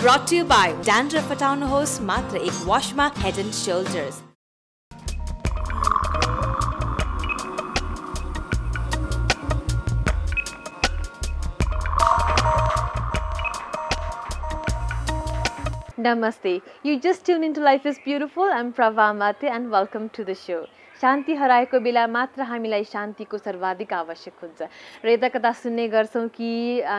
Brought to you by Dandruff हटाउनुहोस् मात्र एक वाशमा Head and Shoulders. Namaste. You just tuned into Life is Beautiful. I'm Prava Mate and welcome to the show. शान्ति हराएको बेला मात्र हामीलाई शान्तिको सर्वाधिक आवश्यक हुन्छ र यता कता सुन्ने गर्छौं कि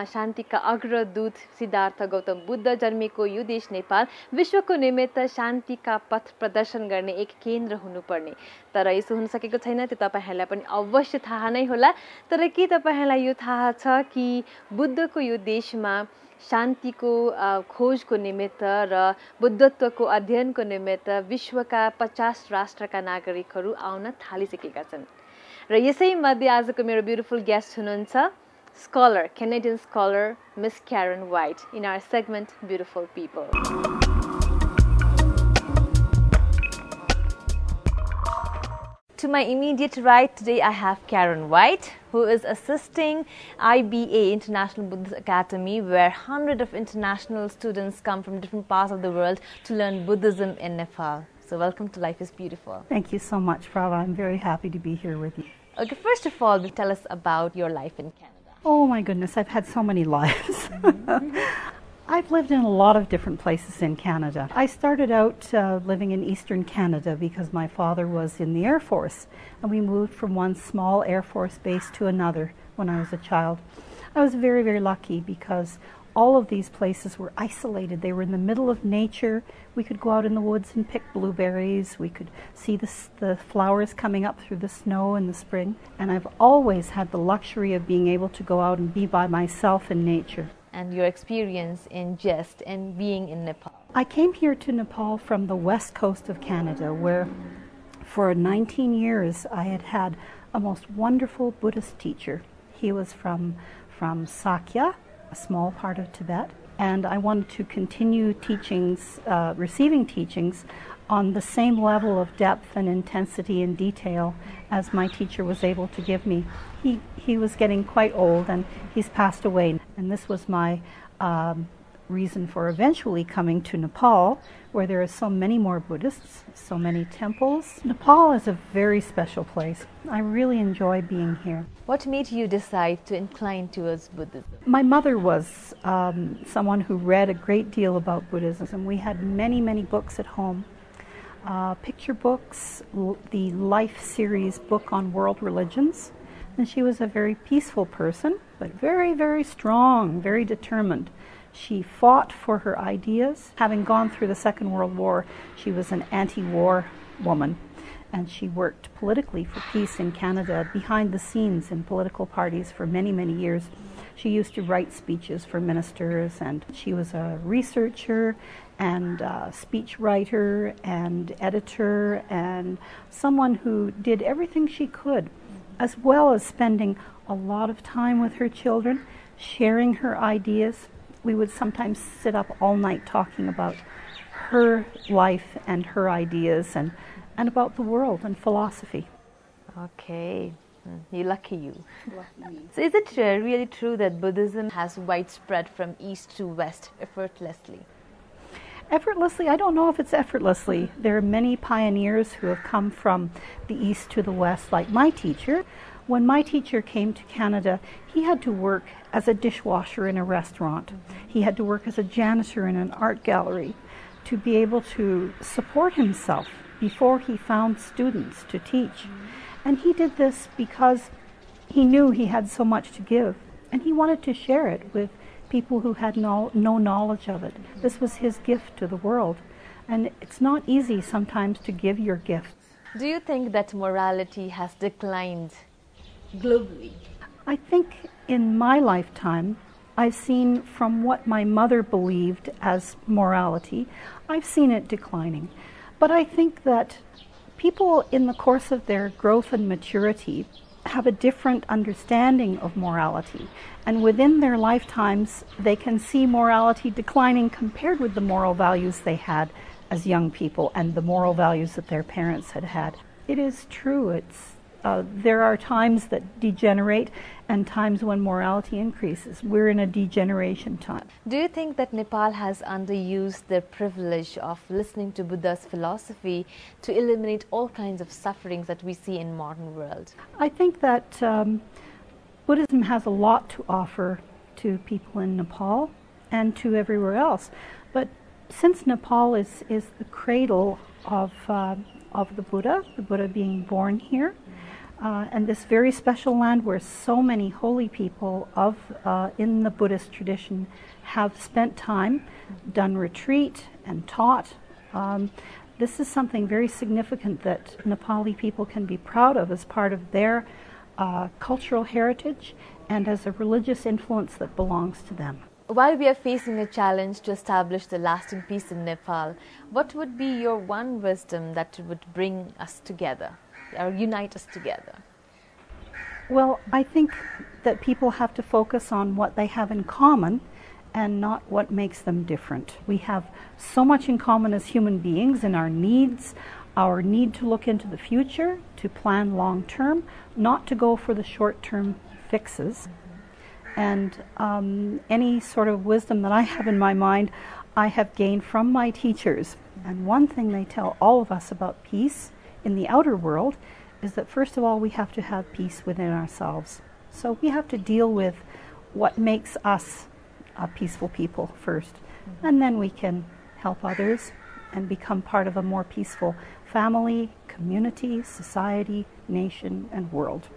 शान्तिका अग्रदूत सिद्धार्थ गौतम बुद्ध जन्मेको यो देश नेपाल विश्वको निमित्त शान्तिका पथ प्रदर्शन गर्ने एक केन्द्र हुनुपर्ने तर यसो हुन सकेको छैन त्यो तपाईहरुलाई पनि अवश्य थाहा नै होला तर के तपाईहरुलाई यो थाहा छ कि बुद्धको यो देशमा शान्तिको खोजको निमित्त र बुद्धत्वको अध्ययनको निमित्त विश्वका 50 राष्ट्रका नागरिकहरू आउन थालिसकेका छन् र यसै मध्ये आजको मेरो ब्युटिफुल गेस्ट हुनुहुन्छ scholar Canadian scholar miss Karen White in our segment Beautiful People. To my immediate right today I have Karen White, who is assisting IBA, International Buddhist Academy, where hundreds of international students come from different parts of the world to learn Buddhism in Nepal. So welcome to Life is Beautiful. Thank you so much, Prava. I'm very happy to be here with you. Okay, first of all, tell us about your life in Canada. Oh my goodness, I've had so many lives. I've lived in a lot of different places in Canada. I started out living in Eastern Canada because my father was in the Air Force, and we moved from one small Air Force base to another when I was a child. I was very, very lucky because all of these places were isolated. They were in the middle of nature. We could go out in the woods and pick blueberries. We could see the flowers coming up through the snow in the spring. And I've always had the luxury of being able to go out and be by myself in nature. And your experience in just and being in Nepal? I came here to Nepal from the west coast of Canada, where for 19 years I had had a most wonderful Buddhist teacher. He was from Sakya, a small part of Tibet, and I wanted to continue teachings, receiving teachings on the same level of depth and intensity and detail as my teacher was able to give me. He was getting quite old and he's passed away, and this was my reason for eventually coming to Nepal, where there are so many more Buddhists, so many temples. Nepal is a very special place. I really enjoy being here. What made you decide to incline towards Buddhism? My mother was someone who read a great deal about Buddhism. We had many, many books at home. Picture books, the Life series book on world religions. And she was a very peaceful person, but very, very strong, very determined. She fought for her ideas. Having gone through the Second World War, she was an anti-war woman, and she worked politically for peace in Canada behind the scenes in political parties for many, many years. She used to write speeches for ministers, and she was a researcher and a speech writer and editor and someone who did everything she could, as well as spending a lot of time with her children, sharing her ideas. We would sometimes sit up all night talking about her life and her ideas and about the world and philosophy. Okay, you're lucky you. Lucky me. So is it really true that Buddhism has widespread from east to west effortlessly? Effortlessly? I don't know if it's effortlessly. There are many pioneers who have come from the east to the west, like my teacher. When my teacher came to Canada, he had to work as a dishwasher in a restaurant. He had to work as a janitor in an art gallery to be able to support himself before he found students to teach. And he did this because he knew he had so much to give, and he wanted to share it with people who had no knowledge of it. This was his gift to the world, and it's not easy sometimes to give your gifts. Do you think that morality has declined globally? I think in my lifetime, I've seen from what my mother believed as morality, I've seen it declining. But I think that people in the course of their growth and maturity have a different understanding of morality, and within their lifetimes they can see morality declining compared with the moral values they had as young people and the moral values that their parents had had. It is true, there are times that degenerate and times when morality increases. We're in a degeneration time. Do you think that Nepal has underused their privilege of listening to Buddha's philosophy to eliminate all kinds of sufferings that we see in modern world? I think that Buddhism has a lot to offer to people in Nepal and to everywhere else. But since Nepal is the cradle of the Buddha being born here, and this very special land where so many holy people in the Buddhist tradition have spent time, done retreat and taught, this is something very significant that Nepali people can be proud of as part of their cultural heritage and as a religious influence that belongs to them. While we are facing a challenge to establish the lasting peace in Nepal, what would be your one wisdom that would bring us together or unite us together? Well, I think that people have to focus on what they have in common and not what makes them different. We have so much in common as human beings in our needs, our need to look into the future, to plan long term, not to go for the short term fixes. And any sort of wisdom that I have in my mind, I have gained from my teachers. And one thing they tell all of us about peace in the outer world is that first of all, we have to have peace within ourselves. So we have to deal with what makes us a peaceful people first. And then we can help others and become part of a more peaceful family, community, society, nation, and world.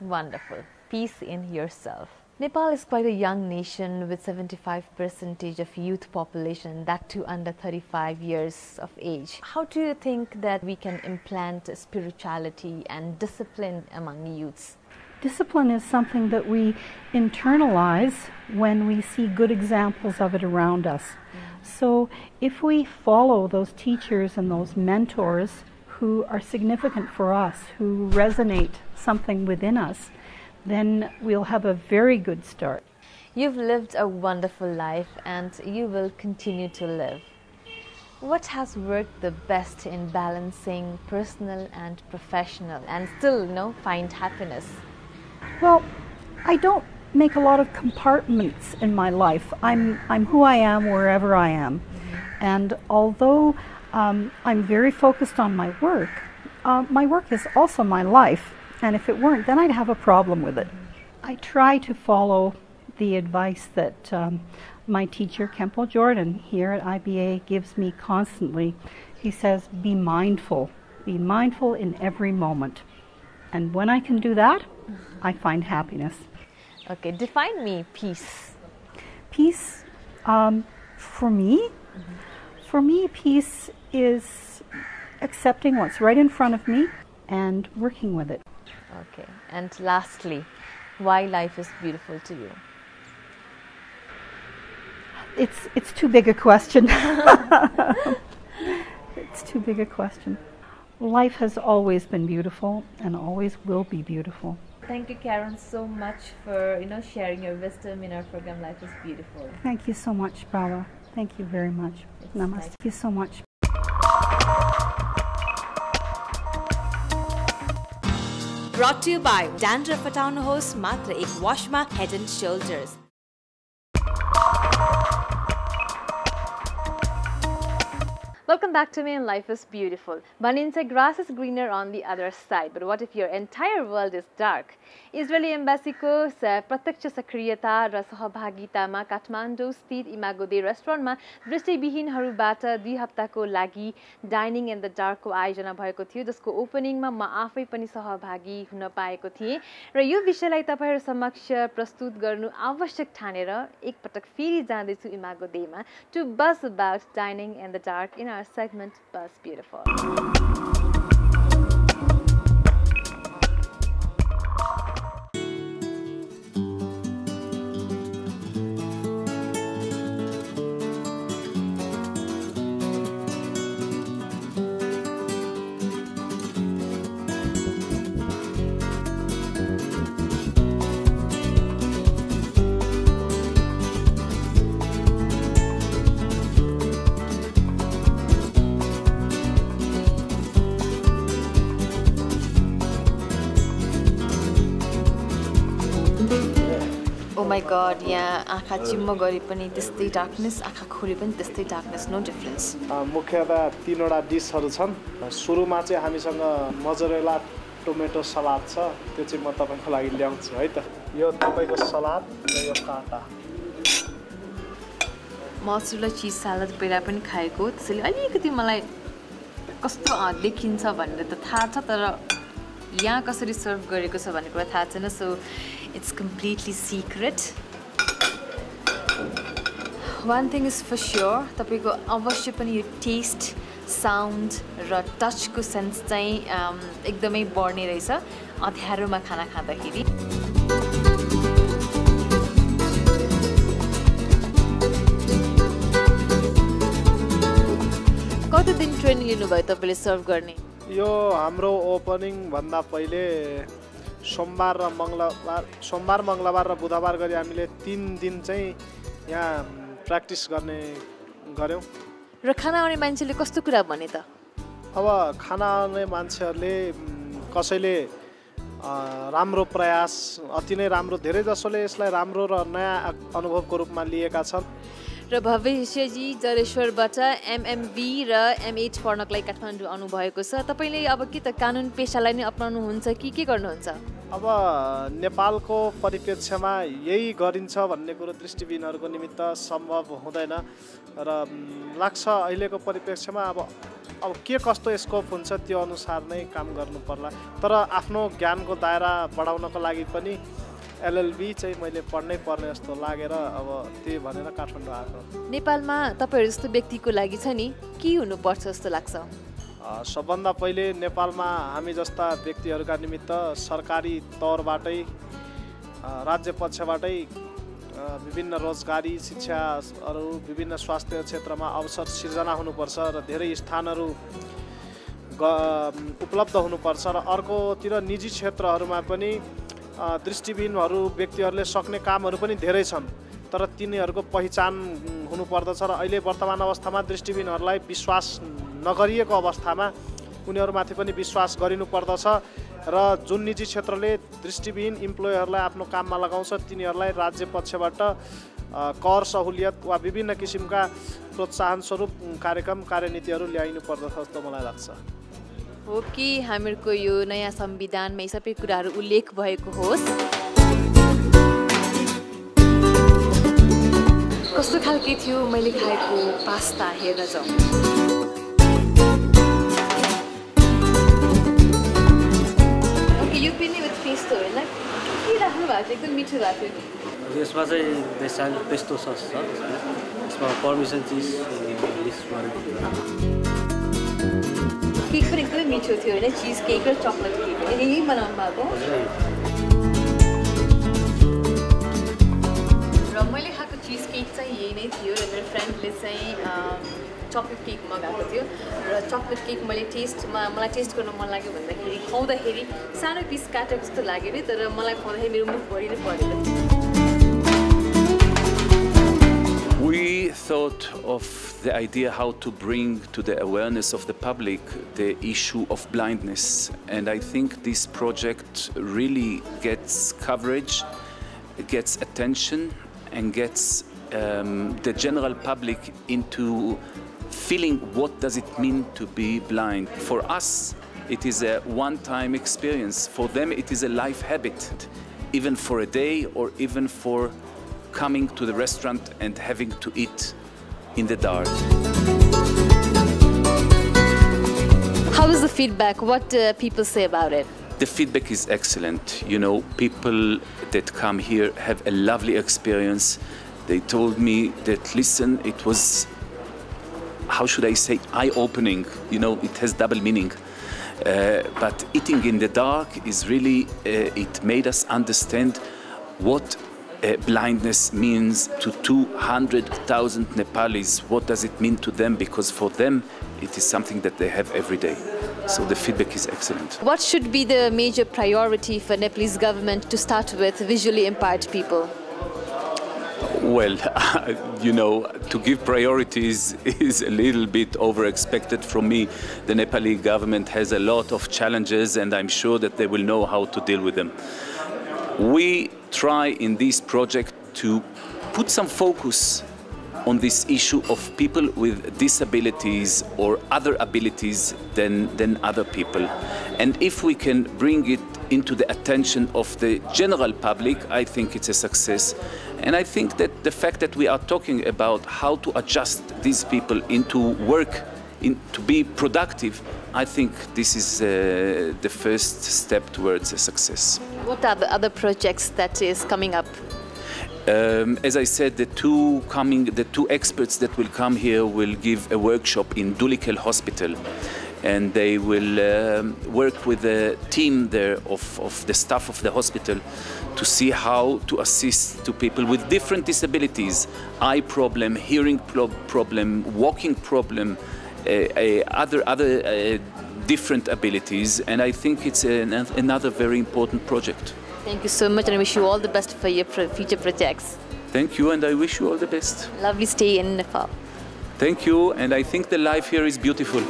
Wonderful. Peace in yourself. Nepal is quite a young nation with 75% of youth population, that too under 35 years of age. How do you think that we can implant spirituality and discipline among youths? Discipline is something that we internalize when we see good examples of it around us. So if we follow those teachers and those mentors who are significant for us, who resonate something within us, then we'll have a very good start. You've lived a wonderful life and you will continue to live. What has worked the best in balancing personal and professional and still, find happiness? Well, I don't make a lot of compartments in my life. I'm who I am wherever I am. And although I'm very focused on my work is also my life. And if it weren't, then I'd have a problem with it. I try to follow the advice that my teacher, Kempo Jordan, here at IBA gives me constantly. He says, be mindful in every moment. And when I can do that, I find happiness. Okay, define me peace. Peace, for me, peace is accepting what's right in front of me and working with it. Okay, and lastly, why life is beautiful to you? It's too big a question. It's too big a question. Life has always been beautiful and always will be beautiful. Thank you, Karen, so much for sharing your wisdom in our program. Life is beautiful. Thank you so much, Bala. Thank you very much. Namaste. Nice. Thank you so much. Brought to you by Dandruff हटाउनुहोस् मात्र एक washमा Head and Shoulders. Welcome back to me and Life is Beautiful. Bhanincha grass is greener on the other side, but what if your entire world is dark? Israeli Embassy को प्रत्यक्ष सक्रियता र सहभागितामा काठमाडौँ स्थित इमागोदे रेस्टुरेन्टमा दृष्टिविहीनहरूबाट 2 हप्ताको लागि डाइनिङ इन द डार्कको आयोजना भएको थियो, जसको ओपनिङमा म आफै पनि सहभागी हुन पाएको थिएँ र यो विषयलाई तपाईहरु समक्ष प्रस्तुत गर्नु आवश्यक ठानेर एकपटक फेरि जाँदैछु इमागोदेमा to buzz about dining in the dark in our segment Buzz Beautiful. Oh my god, यहाँ आँखा चिम्म गरे पनि त्यस्तै डार्कनेस, आँखा खोले पनि त्यस्तै डार्कनेस, नो डिफरेन्स। मुख्यतः 3वटा डिसहरू छन्। सुरुमा चाहिँ हामीसँग मोजरेला टोमेटो सलाद छ, त्यो चाहिँ म तपाईको लागि ल्याउँछु है त। यो तपाईको सलाद र यो काटा। मोजरेला चीज सलाद पहिला पनि खाएको, त्यसैले अलिकति मलाई कस्तो देखिन्छ भनेर त थाहा छ, तर यहाँ कसरी सर्भ गरेको छ भन्ने कुरा थाहा छैन, so it's completely secret. One thing is for sure, तपाईँको अवश्य पनि यो टेस्ट, साउन्ड र टचको सेन्स चाहिँ एकदमै बढ्ने रहेछ अँध्यारोमा खाना खाँदाखेरि। कति दिन ट्रेनिङ लिनुभयो तपाईँले सर्भ गर्ने? यो हाम्रो ओपनिङ भन्दा पहिले सोमबार, मङ्गलबार र बुधबार गरी हामीले 3 दिन चाहिँ यहाँ प्र्याक्टिस गऱ्यौँ। र खाना आउने मान्छेले कस्तो कुरा भने त? अब खाना आउने मान्छेहरूले कसैले राम्रो प्रयास, अति नै राम्रो, धेरै जसोले यसलाई राम्रो र नयाँ अनुभवको रूपमा लिएका छन्। र भविष्यजी जलेश्वरबाट MMB र M8 पढ्नको लागि काठमाडौँ आउनुभएको छ। तपाईँले अब के त कानुन पेसालाई नै अपनाउनुहुन्छ कि के गर्नुहुन्छ? अब नेपालको परिप्रेक्ष्यमा यही गरिन्छ भन्ने कुरो दृष्टिविहीनहरूको निमित्त सम्भव हुँदैन र लाग्छ अहिलेको परिप्रेक्ष्यमा अब के कस्तो स्कोप हुन्छ त्यो अनुसार नै काम गर्नु पर्ला। तर आफ्नो ज्ञानको दायरा बढाउनको लागि पनि LLB चाहिँ मैले पढ्नै पर्ने जस्तो लागेर अब त्यही भनेर काठमाडौँ आएको। नेपालमा तपाईँहरू जस्तो व्यक्तिको लागि छ नि के हुनुपर्छ जस्तो लाग्छ? सबभन्दा पहिले नेपालमा हामी जस्ता व्यक्तिहरूका निमित्त सरकारी तौरबाटै, राज्य पक्षबाटै विभिन्न रोजगारी, शिक्षाहरू, विभिन्न स्वास्थ्य क्षेत्रमा अवसर सिर्जना हुनुपर्छ र धेरै स्थानहरू उपलब्ध हुनुपर्छ। र अर्कोतिर निजी क्षेत्रहरूमा पनि दृष्टिविहीनहरू व्यक्तिहरूले सक्ने कामहरू पनि धेरै छन्, तर तिनीहरूको पहिचान हुनुपर्दछ। र अहिले वर्तमान अवस्थामा दृष्टिविहीनहरूलाई विश्वास नगरिएको अवस्थामा उनीहरूमाथि पनि विश्वास गरिनुपर्दछ। र जुन निजी क्षेत्रले दृष्टिविहीन इम्प्लोयरलाई आफ्नो काममा लगाउँछ तिनीहरूलाई राज्य पक्षबाट कर सहुलियत वा विभिन्न किसिमका प्रोत्साहन स्वरूप कार्यक्रम, कार्यनीतिहरू ल्याइनु पर्दछ जस्तो मलाई लाग्छ। हो कि हामीहरूको यो नयाँ संविधानमा यी सबै कुराहरू उल्लेख भएको होस्। कस्तो खालके थियो मैले खाएको पास्ता, हेर्न जाउँ। ओके, यो पनि विथ पेस्टो होइन, के राख्नु भएको थियो? एकदम मिठो भएको थियो। यसमा चाहिँ बेसाल पेस्टो सस छ, यसमा पर्मिसन चिज केक पनि एकदमै मिठो थियो होइन, चिज केक र चकलेट केक यही बनाउनु भएको। र मैले खाएको चिज केक चाहिँ यही नै थियो र मेरो फ्रेन्डले चाहिँ चकलेट केक मगाएको थियो र चकलेट केक मलाई टेस्ट गर्न मन लाग्यो भन्दाखेरि खुवाउँदाखेरि सानो पिस काटेको जस्तो लाग्यो नि, तर मलाई खुवाउँदाखेरि मेरो मुखभरि नै परेको थियो। We thought of the idea how to bring to the awareness of the public the issue of blindness, and I think this project really gets coverage, gets attention, and gets the general public into feeling what does it mean to be blind. For us, it is a one-time experience. For them, it is a life habit, even for a day or even for coming to the restaurant and having to eat in the dark. How is the feedback? What do people say about it? The feedback is excellent. You know, people that come here have a lovely experience. They told me that, listen, it was, how should I say, eye-opening. You know, it has double meaning. But eating in the dark is really, it made us understand what blindness means to 200,000 Nepalis. What does it mean to them? Because for them, it is something that they have every day. So the feedback is excellent. What should be the major priority for Nepalese government to start with visually impaired people? Well, you know, to give priorities is a little bit over-expected from me. The Nepali government has a lot of challenges, and I'm sure that they will know how to deal with them. We try in this project to put some focus on this issue of people with disabilities or other abilities than other people. And if we can bring it into the attention of the general public, I think it's a success. And I think that the fact that we are talking about how to adjust these people into work, to be productive, I think this is the first step towards a success. What are the other projects that is coming up? As I said, the two experts that will come here will give a workshop in Dulikel Hospital, and they will work with the team there of the staff of the hospital to see how to assist to people with different disabilities, eye problem, hearing problem, walking problem, other different abilities, and I think it's another very important project. Thank you so much, and I wish you all the best for your future projects. Thank you, and I wish you all the best. Lovely stay in Nepal. Thank you, and I think the life here is beautiful.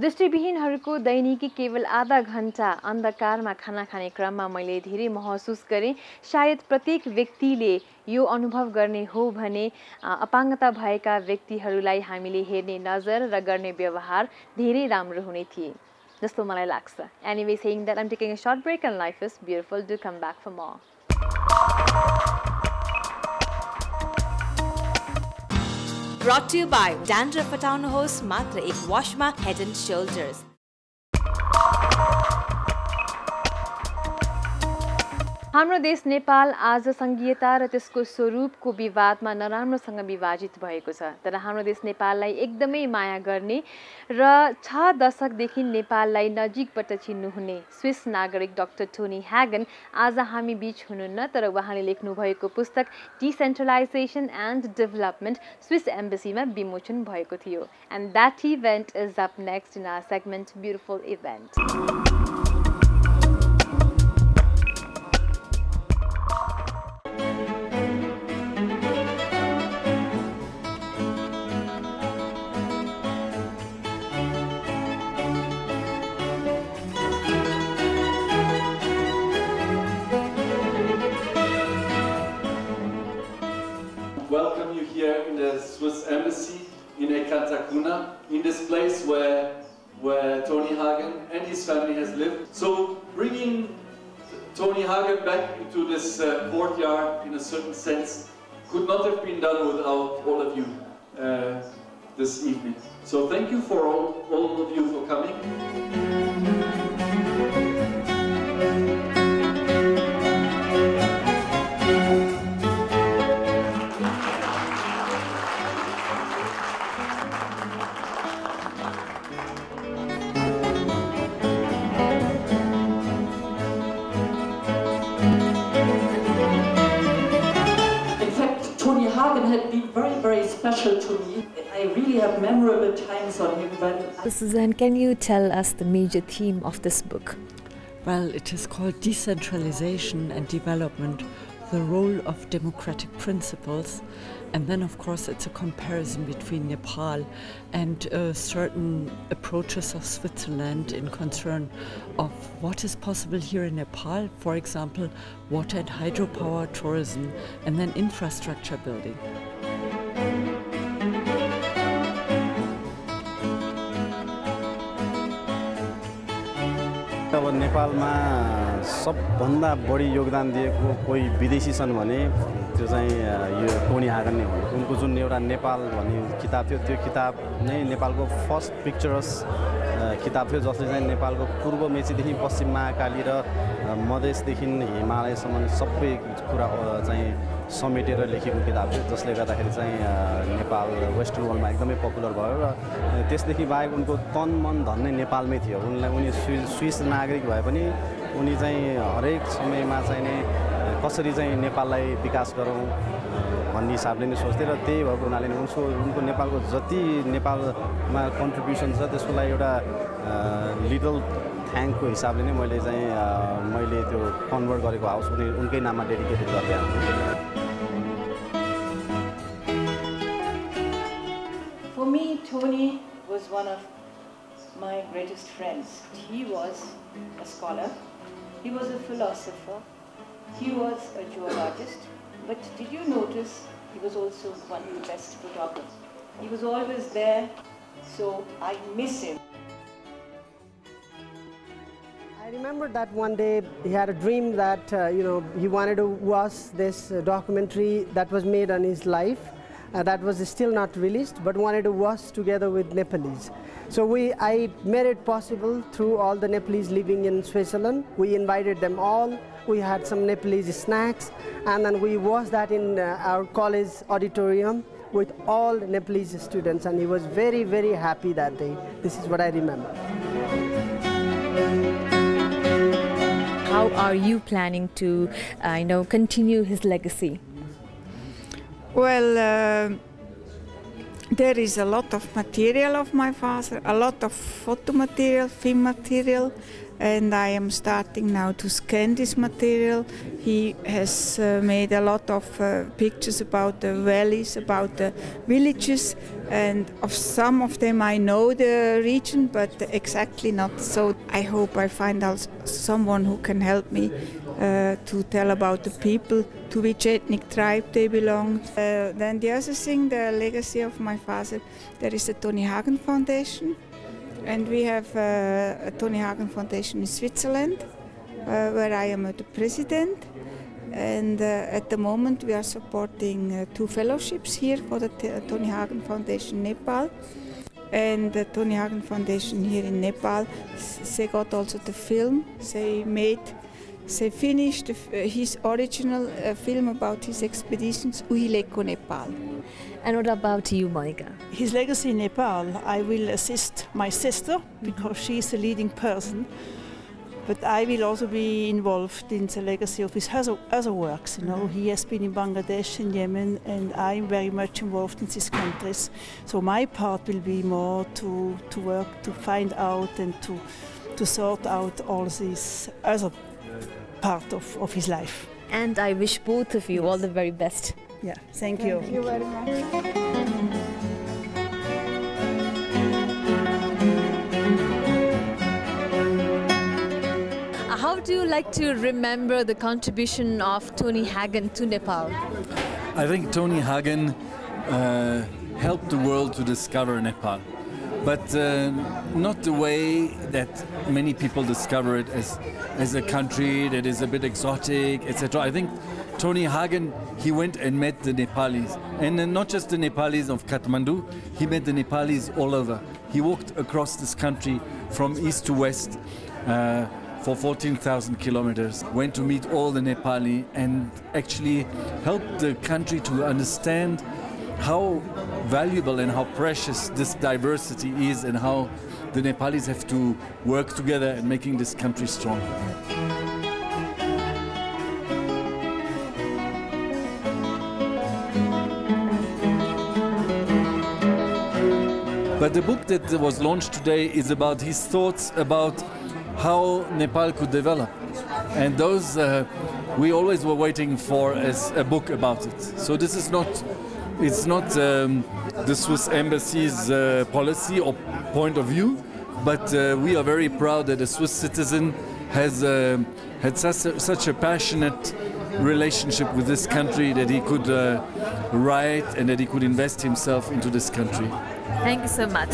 दृष्टिविहीनहरूको दैनिकी केवल आधा घण्टा अन्धकारमा खाना खाने क्रममा मैले धेरै महसुस गरेँ। शायद प्रत्येक व्यक्तिले यो अनुभव गर्ने हो भने अपाङ्गता भएका व्यक्तिहरूलाई हामीले हेर्ने नजर र गर्ने व्यवहार धेरै राम्रो हुने थिए जस्तो मलाई लाग्छ। Anyway, saying that I'm taking a short break and life is beautiful. Do come back for more. Brought to you by Dandruff हटाउनुहोस् मात्र एक वाशमा Head and Shoulders। हाम्रो देश नेपाल आज संघीयता र त्यसको स्वरूपको विवादमा नराम्रोसँग विभाजित भएको छ। तर हाम्रो देश नेपाललाई एकदमै माया गर्ने र 6 दशकदेखि नेपाललाई नजिकबाट चिन्नुहुने स्विस नागरिक डाक्टर टोनी ह्यागन आज हामी बीच हुनुहुन्न, तर उहाँले लेख्नु भएको पुस्तक डिसेन्ट्रलाइजेसन एन्ड डेभलपमेन्ट स्विस एम्बेसीमा विमोचन भएको थियो। And that event is up next in our segment beautiful event. Welcome you here in the Swiss Embassy in Ekantakuna, in this place where Tony Hagen and his family has lived. So bringing Tony Hagen back into this courtyard in a certain sense could not have been done without all of you this evening. So thank you for all of you for coming. Had been very, very special to me. I really have memorable times on him. Suzanne, can you tell us the major theme of this book? Well, it is called Decentralization and Development, the role of democratic principles. And then, of course, it's a comparison between Nepal and certain approaches of Switzerland in concern of what is possible here in Nepal, for example, water and hydropower, tourism, and then infrastructure building. अब नेपालमा सबभन्दा बढी योगदान दिएको कोही विदेशी छन् भने त्यो चाहिँ यो टोनी हागन नै हो। उनको जुन एउटा नेपाल भन्ने किताब थियो, त्यो किताब नै नेपालको फर्स्ट पिक्चरस किताब थियो, जसले चाहिँ नेपालको पूर्व मेचीदेखि पश्चिम महाकाली र मधेसदेखि हिमालयसम्म सबै कुरा चाहिँ समेटेर लेखेको किताब थियो, जसले गर्दाखेरि चाहिँ नेपाल वेस्टर्न वर्ल्डमा एकदमै पपुलर भयो र त्यसदेखि बाहेक उनको तन मन धन नै नेपालमै थियो। उनी स्विस नागरिक भए पनि उनी चाहिँ हरेक समयमा चाहिँ नै कसरी चाहिँ नेपाललाई विकास गरौँ भन्ने हिसाबले नै सोच्थे र त्यही भएको हुनाले नै उनको नेपालको जति नेपालमा कन्ट्रिब्युसन छ त्यसको लागि एउटा लिटल थ्याङ्कको हिसाबले नै मैले त्यो कन्भर्ट गरेको हाउस उनकै नाममा डेडिकेटेड गर्दै आएको। For me, Tony was one of my greatest friends. He was a scholar, he was a philosopher, he was a geologist, but did you notice he was also one of the best photographers? He was always there, so I miss him. I remember that one day he had a dream that he wanted to watch this documentary that was made on his life. That was still not released, but wanted to watch together with Nepalese. So I made it possible through all the Nepalese living in Switzerland. We invited them all. We had some Nepalese snacks, and then we watched that in our college auditorium with all Nepalese students, and he was very, very happy that day. This is what I remember. How are you planning to, continue his legacy? Well, there is a lot of material of my father, a lot of photo material, film material, and I am starting now to scan this material. He has made a lot of pictures about the valleys, about the villages, and of some of them I know the region, but exactly not. So I hope I find out someone who can help me to tell about the people, to which ethnic tribe they belong. Then the other thing, the legacy of my father, there is the Tony Hagen Foundation, and we have a Tony Hagen Foundation in Switzerland, where I am the president. And at the moment we are supporting 2 fellowships here for the Tony Hagen Foundation Nepal. And the Tony Hagen Foundation here in Nepal, they got also the film. They finished his original film about his expeditions, Uileko Nepal. And what about you, Monica? His legacy in Nepal, I will assist my sister because she is the leading person. But I will also be involved in the legacy of his other works. He has been in Bangladesh and Yemen, and I'm very much involved in these countries. So my part will be more to work to find out and to sort out all these other part of his life. And I wish both of you all the very best. Yeah, thank you. Thank you very much. How do you like to remember the contribution of Tony Hagen to Nepal? I think Tony Hagen helped the world to discover Nepal, but not the way that many people discover it as a country that is a bit exotic, etc. I think Tony Hagen, he went and met the Nepalis, and not just the Nepalis of Kathmandu, he met the Nepalis all over. He walked across this country from east to west for 14,000 kilometers, went to meet all the Nepali and actually helped the country to understand how valuable and how precious this diversity is, and how the Nepalis have to work together in making this country strong. But the book that was launched today is about his thoughts about how Nepal could develop. And those we always were waiting for as a book about it. So this is not, it's not the Swiss Embassy's policy or point of view, but we are very proud that a Swiss citizen has had such a passionate relationship with this country that he could write and that he could invest himself into this country. Thank you so much.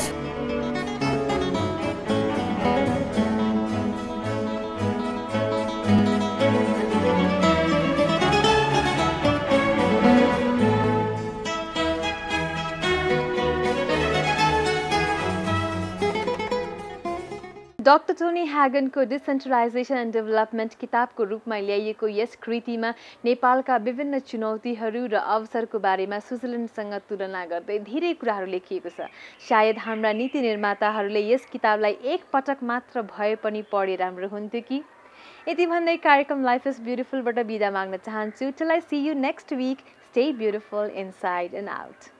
Dr. Tony Hagen को decentralisation and development किताबको रूपमा ल्याइएको yes कृतिमा नेपालका विभिन्न चुनौतीहरू र अवसरको बारेमा स्विट्जरल्यान्डसँग तुलना गर्दै धेरै कुराहरू लेखिएको छ। सायद हाम्रा नीति निर्माताहरूले यस किताबलाई एक पटक मात्र भए पनि पढे राम्रो हुन्थ्यो कि। यति भन्दै कार्यक्रम लाइफ इज ब्युटिफुलबाट बिदा माग्न चाहन्छु। Till I see you next week, stay beautiful inside and out.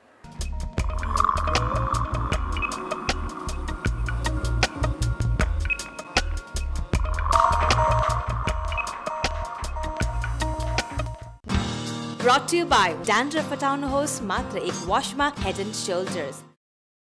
Brought to you by Dandruff हटाउनुहोस् मात्र एक वाशमा Head and Shoulders.